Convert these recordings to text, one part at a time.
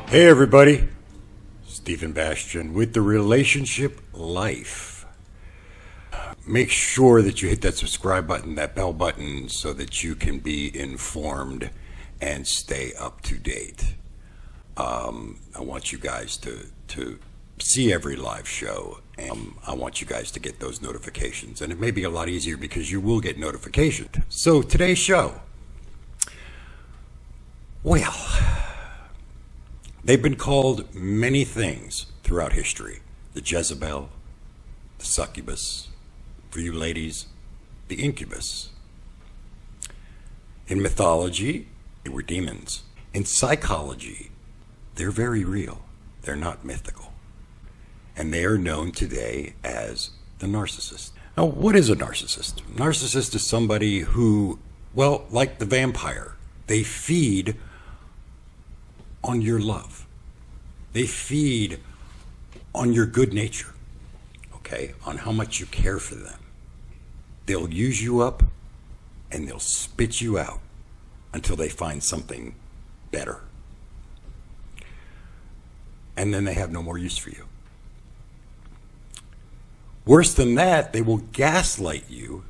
Hey everybody, Stephen Bastian with the Relationship Life. Make sure that you hit that subscribe button, that bell button, so that you can be informed and stay up to date. I want you guys to see every live show, and I want you guys to get those notifications. And it may be a lot easier because you will get notifications. So today's show, well, they've been called many things throughout history. The Jezebel, the succubus, for you ladies, the incubus. In mythology, they were demons. In psychology, they're very real. They're not mythical. And they are known today as the narcissist. Now, what is a narcissist? Narcissist is somebody who, well, like the vampire, they feed on your love. They feed on your good nature, okay, on how much you care for them. They'll use you up and they'll spit you out until they find something better. And then they have no more use for you. Worse than that, they will gaslight you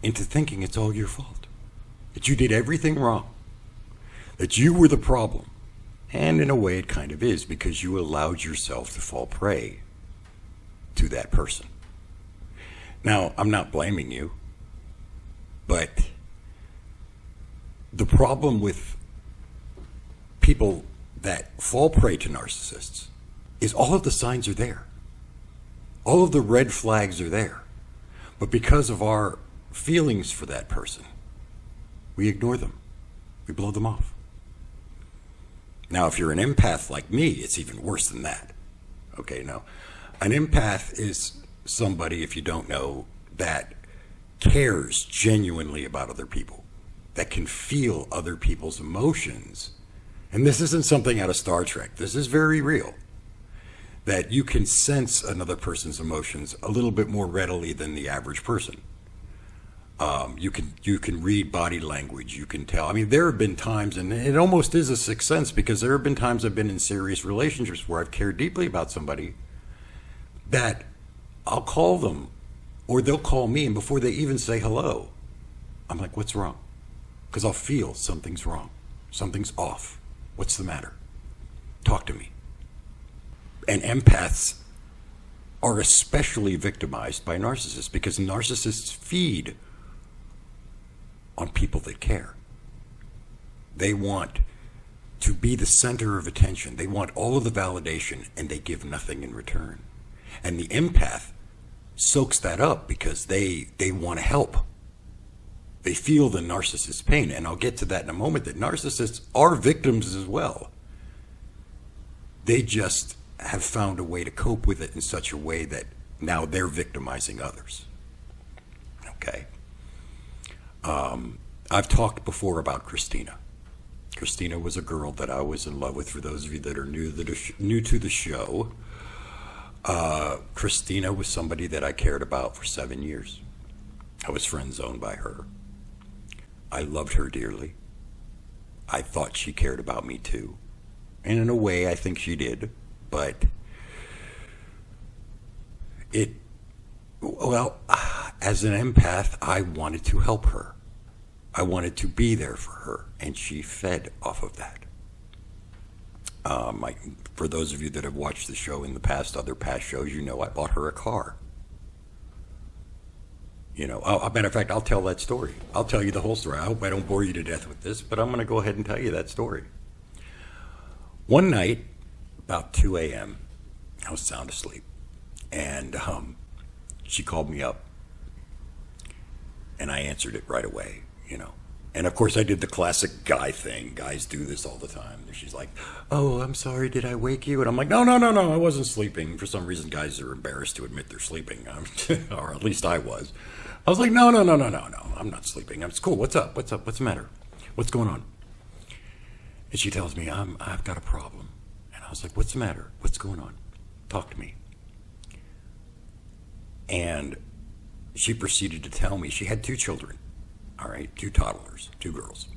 into thinking it's all your fault, that you did everything wrong, that you were the problem. And in a way it kind of is, because you allowed yourself to fall prey to that person. Now, I'm not blaming you, but the problem with people that fall prey to narcissists is all of the signs are there. All of the red flags are there. But because of our feelings for that person, we ignore them. We blow them off. Now, if you're an empath like me, it's even worse than that. Okay, now, an empath is somebody, if you don't know, that cares genuinely about other people, that can feel other people's emotions. And this isn't something out of Star Trek. This is very real. That you can sense another person's emotions a little bit more readily than the average person. You can read body language. You can tell. I mean, there have been times, and it almost is a sixth sense, because there have been times I've been in serious relationships where I've cared deeply about somebody, that I'll call them, or they'll call me, and before they even say hello, I'm like, what's wrong? Because I'll feel something's wrong. Something's off. What's the matter? Talk to me. And empaths are especially victimized by narcissists, because narcissists feed on people that care. They want to be the center of attention. They want all of the validation, and they give nothing in return. And the empath soaks that up because they want to help. They feel the narcissist's pain, and I'll get to that in a moment, that narcissists are victims as well. They just have found a way to cope with it in such a way that now they're victimizing others. Okay. I've talked before about Christina. Christina was a girl that I was in love with. For those of you that are new to the show, Christina was somebody that I cared about for 7 years. I was friend zoned by her. I loved her dearly. I thought she cared about me too. And in a way, I think she did. But as an empath, I wanted to help her. I wanted to be there for her, and she fed off of that. For those of you that have watched the show in the past, other past shows, you know I bought her a car. You know, matter of fact, I'll tell that story. I'll tell you the whole story. I hope I don't bore you to death with this, but I'm going to go ahead and tell you that story. One night, about 2 a.m., I was sound asleep, and she called me up, and I answered it right away, you know. And of course I did the classic guy thing. Guys do this all the time. And she's like, oh, I'm sorry, did I wake you? And I'm like, no, I wasn't sleeping. For some reason, guys are embarrassed to admit they're sleeping, or at least I was. I was like, no, I'm not sleeping. It's cool. What's up? What's the matter? What's going on? And she tells me, I've got a problem. And I was like, what's the matter? What's going on? Talk to me. And she proceeded to tell me she had 2 children. All right, 2 toddlers, 2 girls.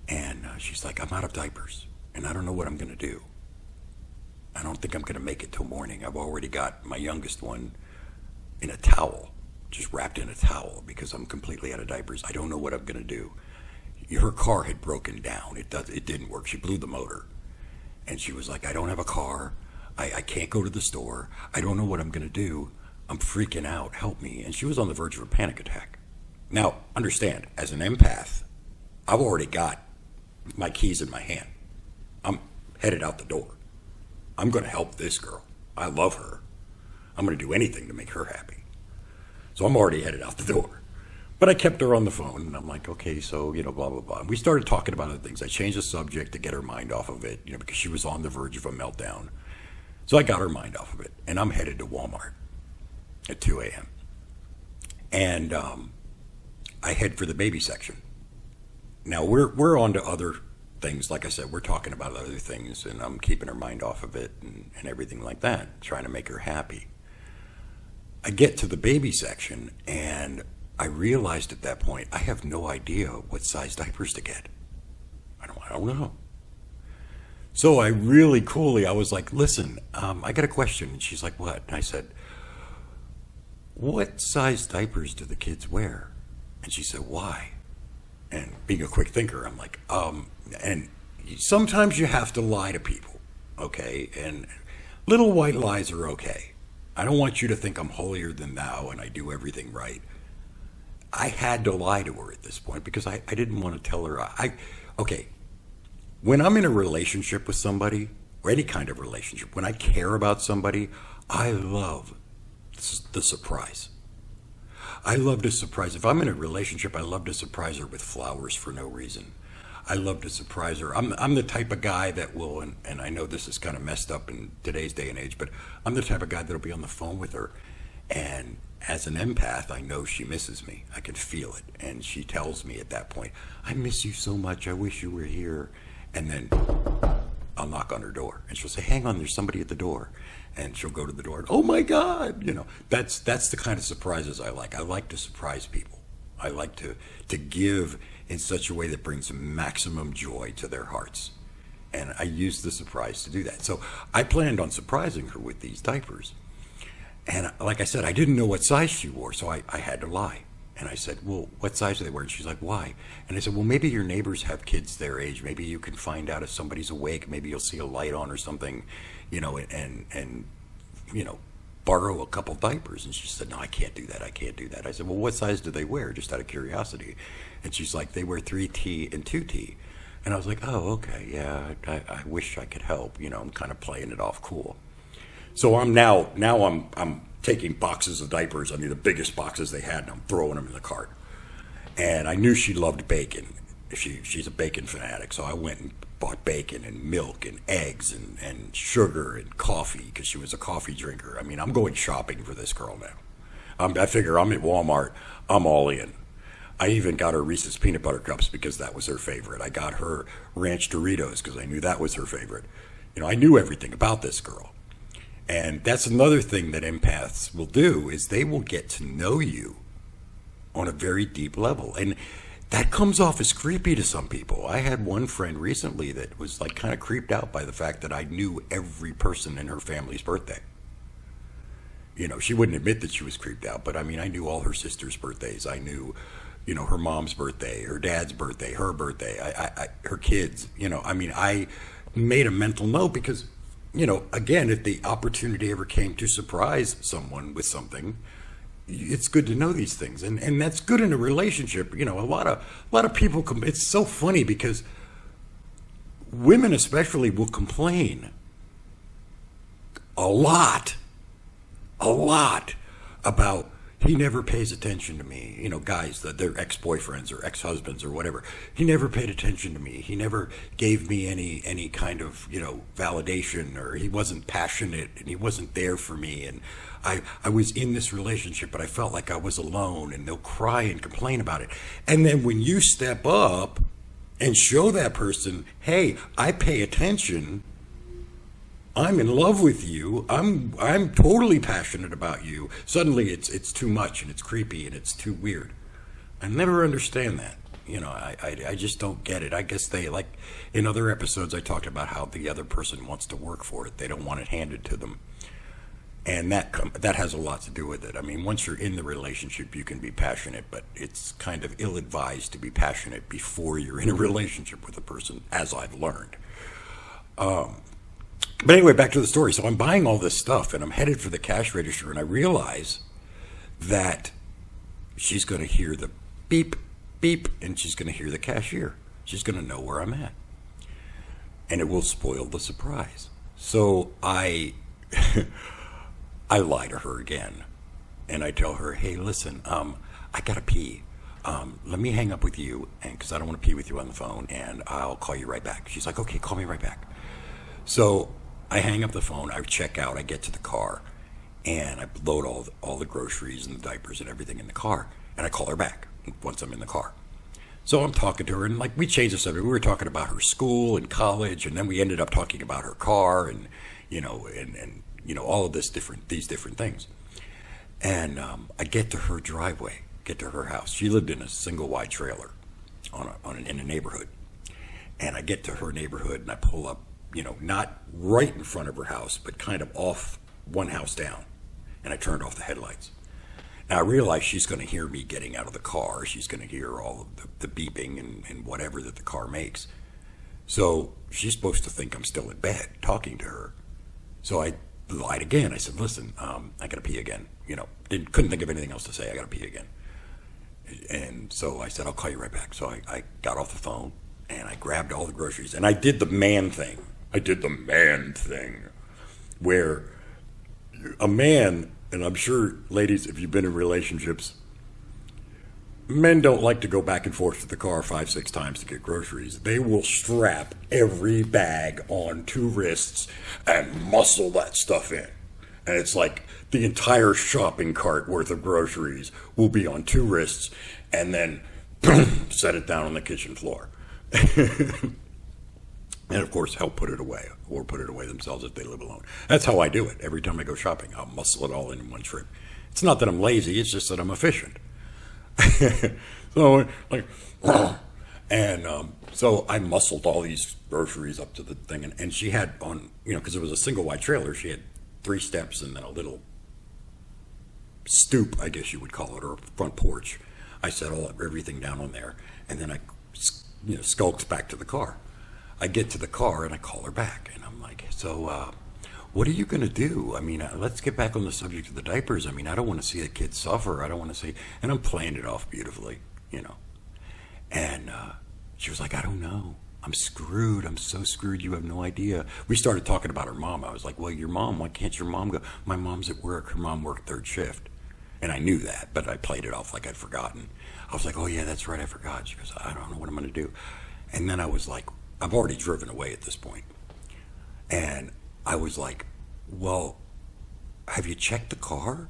And she's like, I'm out of diapers. and I don't know what I'm going to do. I don't think I'm going to make it till morning. I've already got my youngest one in a towel, just wrapped in a towel, because I'm completely out of diapers. I don't know what I'm going to do. Her car had broken down. It didn't work. She blew the motor. And she was like, I don't have a car. I can't go to the store. I don't know what I'm going to do. I'm freaking out. Help me. And she was on the verge of a panic attack. Now, understand, as an empath, I've already got my keys in my hand. I'm headed out the door. I'm going to help this girl. I love her. I'm going to do anything to make her happy. So I'm already headed out the door. But I kept her on the phone, and I'm like, okay, so, blah, blah, blah. And we started talking about other things. I changed the subject to get her mind off of it, because she was on the verge of a meltdown. So I got her mind off of it, and I'm headed to Walmart at 2 a.m. And I head for the baby section. Now, we're on to other things. Like I said, we're talking about other things, and I'm keeping her mind off of it and everything like that, trying to make her happy. I get to the baby section, and I realized at that point, I have no idea what size diapers to get. I don't know. So I really coolly, I was like, listen, I got a question. And she's like, what? And I said, what size diapers do the kids wear? And she said, why? And being a quick thinker, I'm like, and sometimes you have to lie to people, okay? And little white lies are okay. I don't want you to think I'm holier than thou and I do everything right. I had to lie to her at this point because I didn't want to tell her. Okay, when I'm in a relationship with somebody, or any kind of relationship, when I care about somebody, I love the surprise. I love to surprise. If I'm in a relationship, I love to surprise her with flowers for no reason. I love to surprise her. I'm the type of guy that will, and I know this is kind of messed up in today's day and age, but I'm the type of guy that'll be on the phone with her, and as an empath, I know she misses me. I can feel it. And she tells me at that point, I miss you so much. I wish you were here. And then I'll knock on her door. And she'll say, hang on, there's somebody at the door. And she'll go to the door. And, oh, my God. That's the kind of surprises I like. I like to surprise people. I like to give in such a way that brings maximum joy to their hearts. And I use the surprise to do that. So I planned on surprising her with these diapers. And like I said, I didn't know what size she wore, so I had to lie. And I said, well, what size do they wear? And she's like, why? And I said, well, maybe your neighbors have kids their age. Maybe you can find out if somebody's awake. Maybe you'll see a light on or something, and borrow a couple diapers. And she said, no, I can't do that. I can't do that. I said, well, what size do they wear? Just out of curiosity. And she's like, they wear 3T and 2T. And I was like, oh, okay, yeah, I wish I could help. I'm kind of playing it off cool. So I'm now I'm taking boxes of diapers. I mean, the biggest boxes they had, and I'm throwing them in the cart. And I knew she loved bacon. She's a bacon fanatic. So I went and bought bacon and milk and eggs and sugar and coffee because she was a coffee drinker. I mean, I'm going shopping for this girl now. I figure I'm at Walmart. I'm all in. I even got her Reese's Peanut Butter Cups because that was her favorite. I got her Ranch Doritos because I knew that was her favorite. I knew everything about this girl. And that's another thing that empaths will do is they will get to know you on a very deep level. And that comes off as creepy to some people. I had one friend recently that was like kind of creeped out by the fact that I knew every person in her family's birthday. She wouldn't admit that she was creeped out, but I mean, I knew all her sisters' birthdays. I knew, her mom's birthday, her dad's birthday, her birthday, her kids, I made a mental note because again, if the opportunity ever came to surprise someone with something, it's good to know these things. And that's good in a relationship. A lot of people, it's so funny because women especially will complain a lot about he never pays attention to me. Guys, their ex-boyfriends or ex-husbands or whatever. He never paid attention to me. He never gave me any kind of, validation, or he wasn't passionate and he wasn't there for me. And I was in this relationship, but I felt like I was alone, and they'll cry and complain about it. And then when you step up and show that person, hey, I pay attention, I'm in love with you, I'm totally passionate about you, suddenly it's too much and it's creepy and it's too weird. I never understand that. I just don't get it. I guess they, like, in other episodes I talked about how the other person wants to work for it. They don't want it handed to them. And that has a lot to do with it. I mean, once you're in the relationship, you can be passionate, but it's kind of ill-advised to be passionate before you're in a relationship with a person, as I've learned. But anyway, back to the story. So I'm buying all this stuff, and I'm headed for the cash register, and I realize that she's going to hear the beep, beep, and she's going to hear the cashier. She's going to know where I'm at. And it will spoil the surprise. So I lie to her again, and I tell her, hey, listen, I got to pee. Let me hang up with you, and because I don't want to pee with you on the phone, and I'll call you right back. She's like, okay, call me right back. So I hang up the phone, I check out, I get to the car, and I load all the groceries and the diapers and everything in the car, and I call her back once I'm in the car. So I'm talking to her, and like we changed the subject. We were talking about her school and college, and then we ended up talking about her car and all of these different things. And I get to her driveway, get to her house. She lived in a single wide trailer in a neighborhood. And I get to her neighborhood, and I pull up, not right in front of her house, but kind of off one house down. And I turned off the headlights. Now I realize she's going to hear me getting out of the car. She's going to hear all of the beeping and whatever that the car makes. So she's supposed to think I'm still in bed talking to her. So I lied again. I said, listen, I got to pee again. Couldn't think of anything else to say. I got to pee again. And so I said, I'll call you right back. So I got off the phone, and I grabbed all the groceries, and I did the man thing. Where a man, and I'm sure, ladies, if you've been in relationships, men don't like to go back and forth to the car 5-6 times to get groceries. They will strap every bag on 2 wrists and muscle that stuff in. And it's like the entire shopping cart worth of groceries will be on 2 wrists, and then set it down on the kitchen floor. And of course, help put it away, or put it away themselves if they live alone. That's how I do it. Every time I go shopping, I'll muscle it all in one trip. It's not that I'm lazy, it's just that I'm efficient. So I muscled all these groceries up to the thing, and she had on, because it was a single wide trailer, she had 3 steps and then a little stoop, I guess you would call it, or front porch. I set everything down on there, and then I skulked back to the car. I get to the car and I call her back, and I'm like, so what are you going to do? I mean, let's get back on the subject of the diapers. I mean, I don't want to see the kids suffer. I don't want to see, and I'm playing it off beautifully, And she was like, I don't know. I'm screwed. I'm so screwed. You have no idea. We started talking about her mom. I was like, well, your mom, why can't your mom go? My mom's at work. Her mom worked 3rd shift. And I knew that, but I played it off like I'd forgotten. I was like, oh yeah, that's right. I forgot. She goes, I don't know what I'm going to do. And then I was like, I've already driven away at this point. And I was like, well, have you checked the car?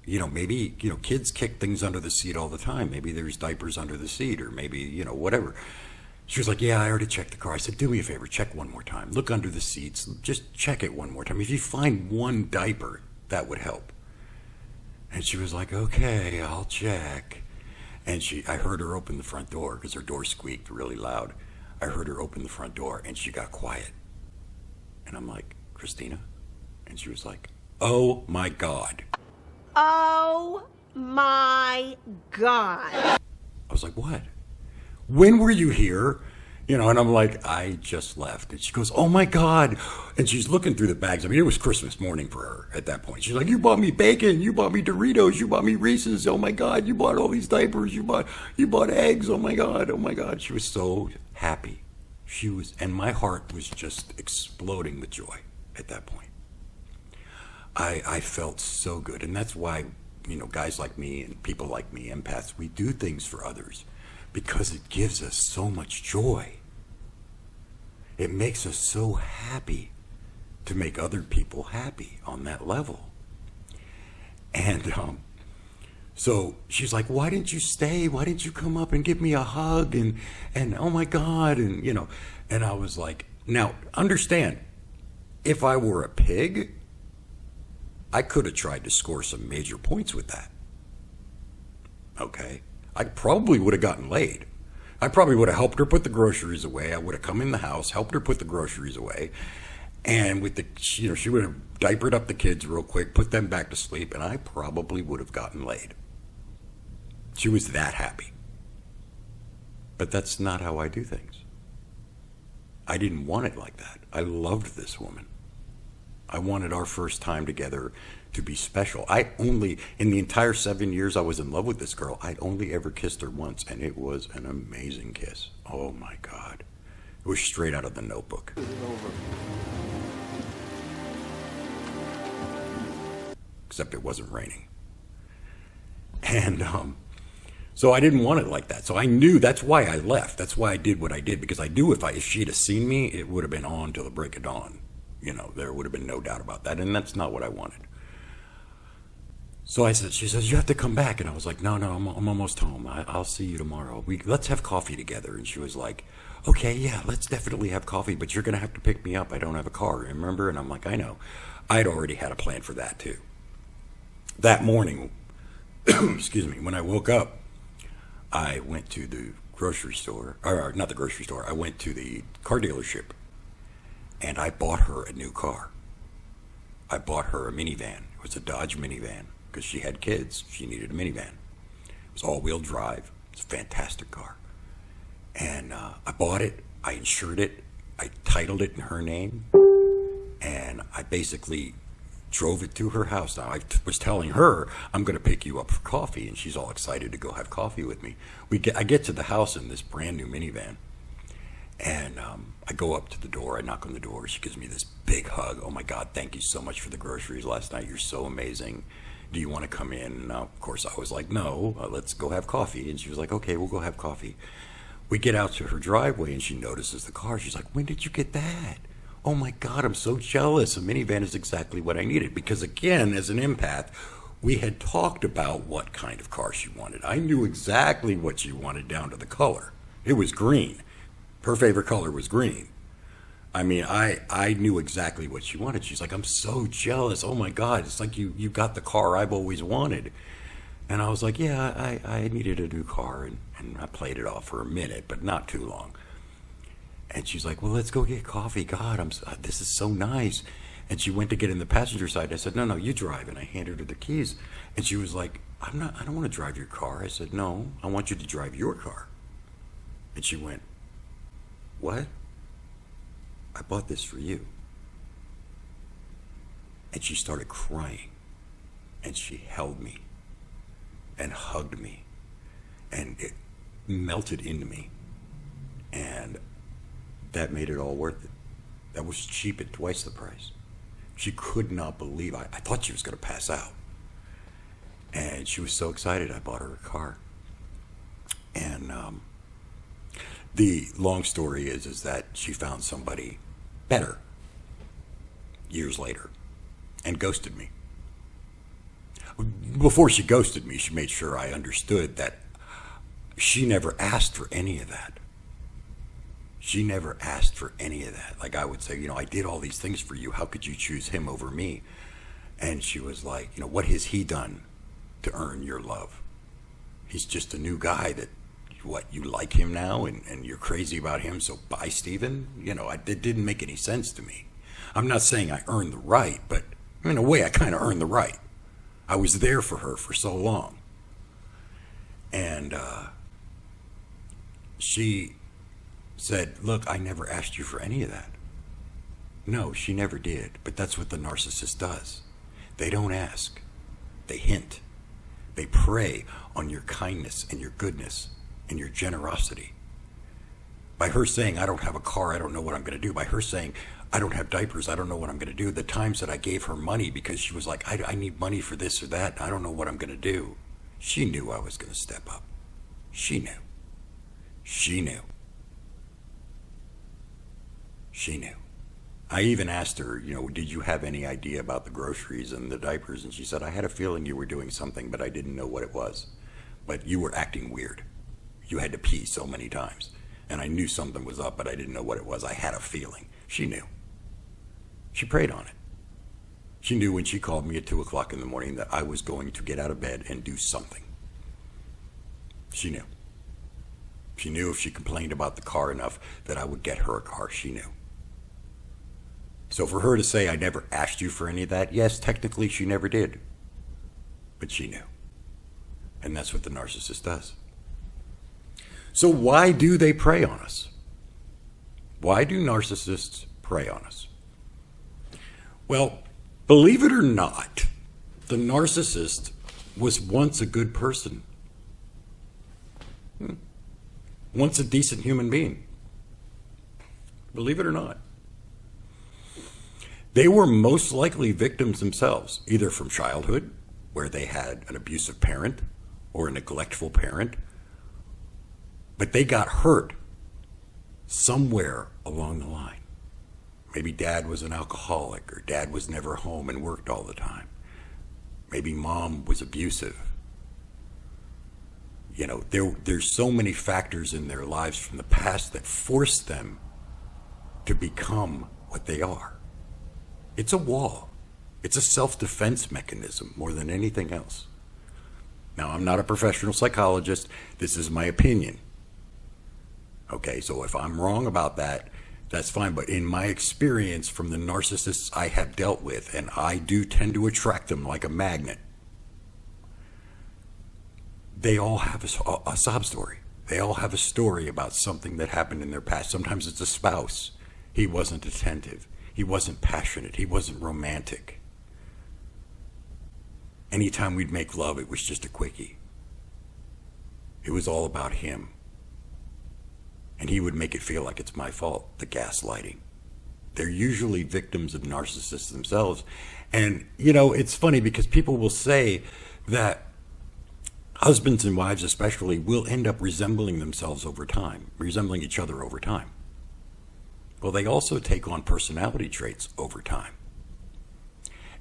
Maybe, kids kick things under the seat all the time. Maybe there's diapers under the seat, or maybe, whatever. She was like, yeah, I already checked the car. I said, do me a favor, check one more time. Look under the seats. Just check it one more time. If you find one diaper, that would help. And she was like, okay, I'll check. And I heard her open the front door, because her door squeaked really loud. I heard her open the front door, and she got quiet. And I'm like, Christina? And she was like, oh my God. Oh my God. I was like, what? When were you here? And I'm like, I just left. And she goes, oh my God. And she's looking through the bags. I mean, it was Christmas morning for her at that point. She's like, you bought me bacon. You bought me Doritos. You bought me Reese's. Oh my God. You bought all these diapers. You bought eggs. Oh my God. Oh my God. She was so happy. And my heart was just exploding with joy at that point. I felt so good. And that's why, guys like me and people like me, empaths, we do things for others because it gives us so much joy. It makes us so happy to make other people happy on that level. And so she's like, why didn't you stay? Why didn't you come up and give me a hug? And oh my God. And, and I was like, now understand, if I were a pig, I could have tried to score some major points with that. Okay. I probably would have gotten laid. I probably would have helped her put the groceries away. I would have come in the house, helped her put the groceries away. And with the, she would have diapered up the kids real quick, put them back to sleep, and I probably would have gotten laid. She was that happy. But that's not how I do things. I didn't want it like that. I loved this woman. I wanted our first time together to be special. In the entire 7 years I was in love with this girl, I'd only ever kissed her once, and it was an amazing kiss. Oh my God. It was straight out of The Notebook. Except it wasn't raining. And so I didn't want it like that. So I knew that's why I left. That's why I did what I did, because I knew if she'd have seen me, it would have been on till the break of dawn. There would have been no doubt about that, and that's not what I wanted. So she says, you have to come back. And I was like, no, I'm almost home. I'll see you tomorrow. Let's have coffee together. And she was like, okay, yeah, let's definitely have coffee, but you're going to have to pick me up. I don't have a car, remember? And I'm like, I know. I'd already had a plan for that, too. That morning, excuse me, when I woke up, I went to the grocery store, or not the grocery store, I went to the car dealership, and I bought her a new car. I bought her a minivan. It was a Dodge minivan, because she had kids. She needed a minivan. It was all-wheel drive. It's a fantastic car. And I bought it, I insured it, I titled it in her name, and I basically drove it to her house. Now, I was telling her, I'm going to pick you up for coffee, and she's all excited to go have coffee with me. I get to the house in this brand new minivan, and I go up to the door, I knock on the door, she gives me this big hug. Oh my God, thank you so much for the groceries last night, you're so amazing. Do you want to come in? And of course, I was like, no, let's go have coffee. And she was like, okay, we'll go have coffee. We get out to her driveway, and she notices the car. She's like, when did you get that? Oh my God, I'm so jealous. A minivan is exactly what I needed. Because again, as an empath, we had talked about what kind of car she wanted. I knew exactly what she wanted down to the color. It was green. Her favorite color was green. I mean, I knew exactly what she wanted. She's like, I'm so jealous. Oh my God, it's like you got the car I've always wanted. And I was like, yeah, I needed a new car. And I played it off for a minute, but not too long. And she's like, well, let's go get coffee. God, this is so nice. And she went to get in the passenger side. I said, no, you drive. And I handed her the keys. And she was like, I don't want to drive your car. I said, no, I want you to drive your car. And she went, what? I bought this for you. And she started crying. And she held me and hugged me. And it melted into me. And that made it all worth it. That was cheap at twice the price. She could not believe. I thought she was going to pass out. And she was so excited I bought her a car. And the long story is that she found somebody better years later and ghosted me. Before she ghosted me, she made sure I understood that she never asked for any of that. She never asked for any of that. Like I would say, I did all these things for you. How could you choose him over me? And she was like, what has he done to earn your love? He's just a new guy that, you like him now and you're crazy about him, so bye, Stephen? It didn't make any sense to me. I'm not saying I earned the right, but in a way I kind of earned the right. I was there for her for so long. And she said, look, I never asked you for any of that. No, she never did, but that's what the narcissist does. They don't ask. They hint. They prey on your kindness and your goodness and your generosity. By her saying, I don't have a car, I don't know what I'm going to do. By her saying, I don't have diapers, I don't know what I'm going to do. The times that I gave her money because she was like, I need money for this or that, I don't know what I'm going to do. She knew I was going to step up. She knew. She knew. She knew. I even asked her, did you have any idea about the groceries and the diapers? And she said, I had a feeling you were doing something, but I didn't know what it was. But you were acting weird. You had to pee so many times. And I knew something was up, but I didn't know what it was. I had a feeling. She knew. She preyed on it. She knew when she called me at 2 o'clock in the morning that I was going to get out of bed and do something. She knew. She knew if she complained about the car enough that I would get her a car. She knew. So for her to say, I never asked you for any of that, yes, technically she never did. But she knew. And that's what the narcissist does. So why do they prey on us? Why do narcissists prey on us? Well, believe it or not, the narcissist was once a good person. Once a decent human being. Believe it or not. They were most likely victims themselves, either from childhood, where they had an abusive parent or a neglectful parent, but they got hurt somewhere along the line. Maybe dad was an alcoholic, or dad was never home and worked all the time. Maybe mom was abusive. You know, there's so many factors in their lives from the past that force them to become what they are. It's a wall. It's a self-defense mechanism more than anything else. Now, I'm not a professional psychologist. This is my opinion. Okay, so if I'm wrong about that, that's fine. But in my experience from the narcissists I have dealt with, and I do tend to attract them like a magnet, they all have a sob story. They all have a story about something that happened in their past. Sometimes it's a spouse. He wasn't attentive. He wasn't passionate. He wasn't romantic. Anytime we'd make love, it was just a quickie. It was all about him. And he would make it feel like it's my fault, the gaslighting. They're usually victims of narcissists themselves. And, you know, it's funny because people will say that husbands and wives especially will end up resembling themselves over time, resembling each other over time. Well, they also take on personality traits over time.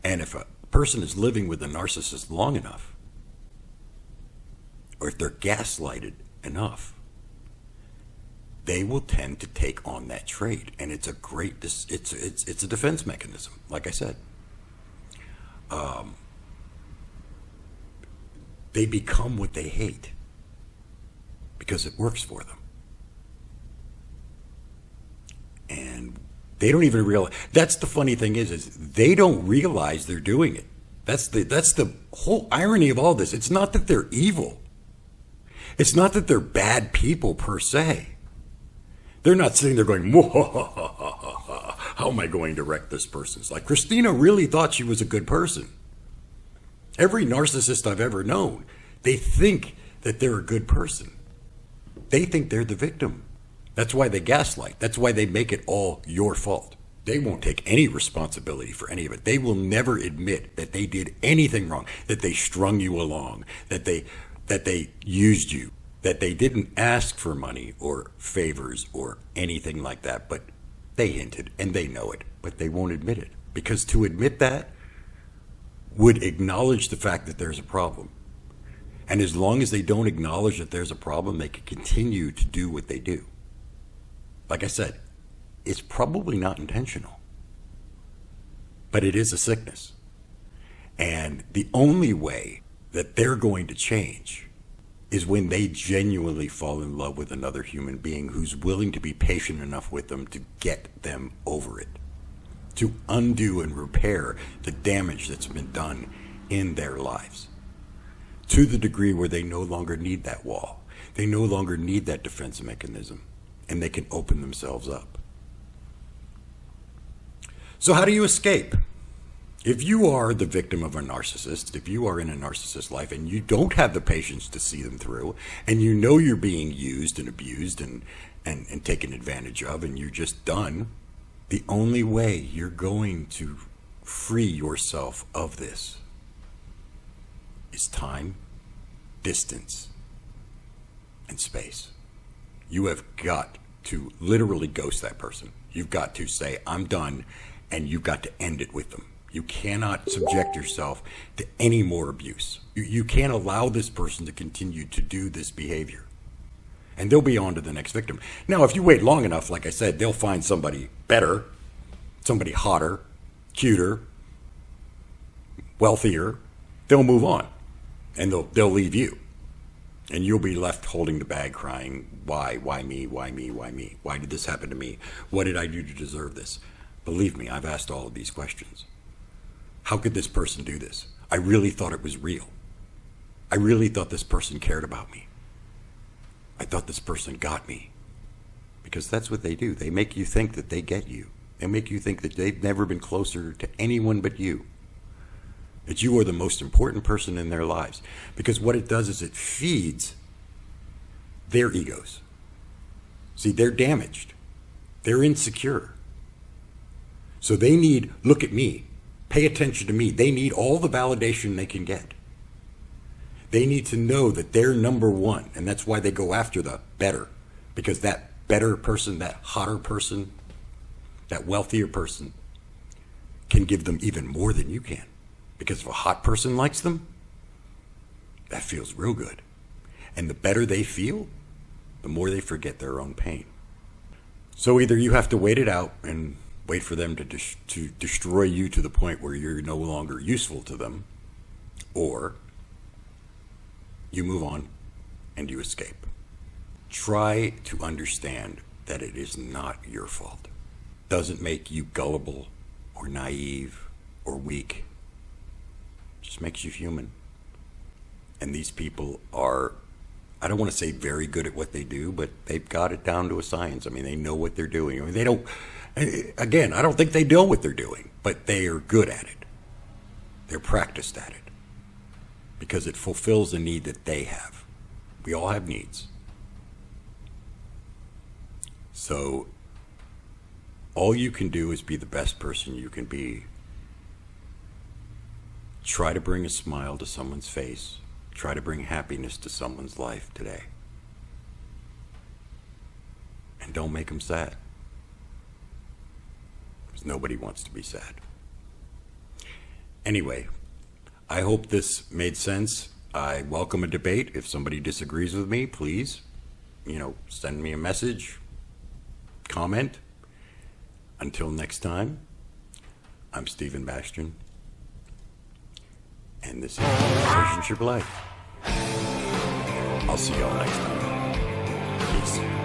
And if a person is living with a narcissist long enough, or if they're gaslighted enough, they will tend to take on that trait. And it's a great, it's a defense mechanism, like I said. They become what they hate because it works for them. And they don't even realize. That's the funny thing is they don't realize they're doing it. That's the whole irony of all this. It's not that they're evil. It's not that they're bad people per se. They're not sitting there going, how am I going to wreck this person? It's like Christina really thought she was a good person. Every narcissist I've ever known, they think that they're a good person. They think they're the victim. That's why they gaslight. That's why they make it all your fault. They won't take any responsibility for any of it. They will never admit that they did anything wrong, that they strung you along, that they used you, that they didn't ask for money or favors or anything like that, but they hinted and they know it, but they won't admit it. Because to admit that would acknowledge the fact that there's a problem. And as long as they don't acknowledge that there's a problem, they can continue to do what they do. Like I said, it's probably not intentional, but it is a sickness. And the only way that they're going to change is when they genuinely fall in love with another human being who's willing to be patient enough with them to get them over it, to undo and repair the damage that's been done in their lives, to the degree where they no longer need that wall. They no longer need that defense mechanism, and they can open themselves up. So how do you escape? If you are the victim of a narcissist, if you are in a narcissist's life and you don't have the patience to see them through, and you know you're being used and abused and taken advantage of, and you're just done, the only way you're going to free yourself of this is time, distance, and space. You have got to literally ghost that person. You've got to say, I'm done, and you've got to end it with them. You cannot subject yourself to any more abuse. You can't allow this person to continue to do this behavior. And they'll be on to the next victim. Now, if you wait long enough, like I said, they'll find somebody better, somebody hotter, cuter, wealthier. They'll move on, and they'll leave you. And you'll be left holding the bag crying, why me, why me, why me? Why did this happen to me? What did I do to deserve this? Believe me, I've asked all of these questions. How could this person do this? I really thought it was real. I really thought this person cared about me. I thought this person got me. Because that's what they do. They make you think that they get you. They make you think that they've never been closer to anyone but you. That you are the most important person in their lives. Because what it does is it feeds their egos. See, they're damaged. They're insecure. So they need, look at me, pay attention to me. They need all the validation they can get. They need to know that they're number one. And that's why they go after the better. Because that better person, that hotter person, that wealthier person can give them even more than you can. Because if a hot person likes them, that feels real good. And the better they feel, the more they forget their own pain. So either you have to wait it out and wait for them to destroy you to the point where you're no longer useful to them, or you move on and you escape. Try to understand that it is not your fault. Doesn't make you gullible or naive or weak. Just makes you human. And these people are, I don't want to say very good at what they do, but they've got it down to a science. I mean, they know what they're doing. I mean, they don't, again, I don't think they know what they're doing, but they are good at it. They're practiced at it because it fulfills a need that they have. We all have needs. So all you can do is be the best person you can be. Try to bring a smile to someone's face. Try to bring happiness to someone's life today. And don't make them sad. Because nobody wants to be sad. Anyway, I hope this made sense. I welcome a debate. If somebody disagrees with me, please, send me a message, comment. Until next time, I'm Stephen Bastian. And this is Relationship Life. I'll see y'all next time. Peace.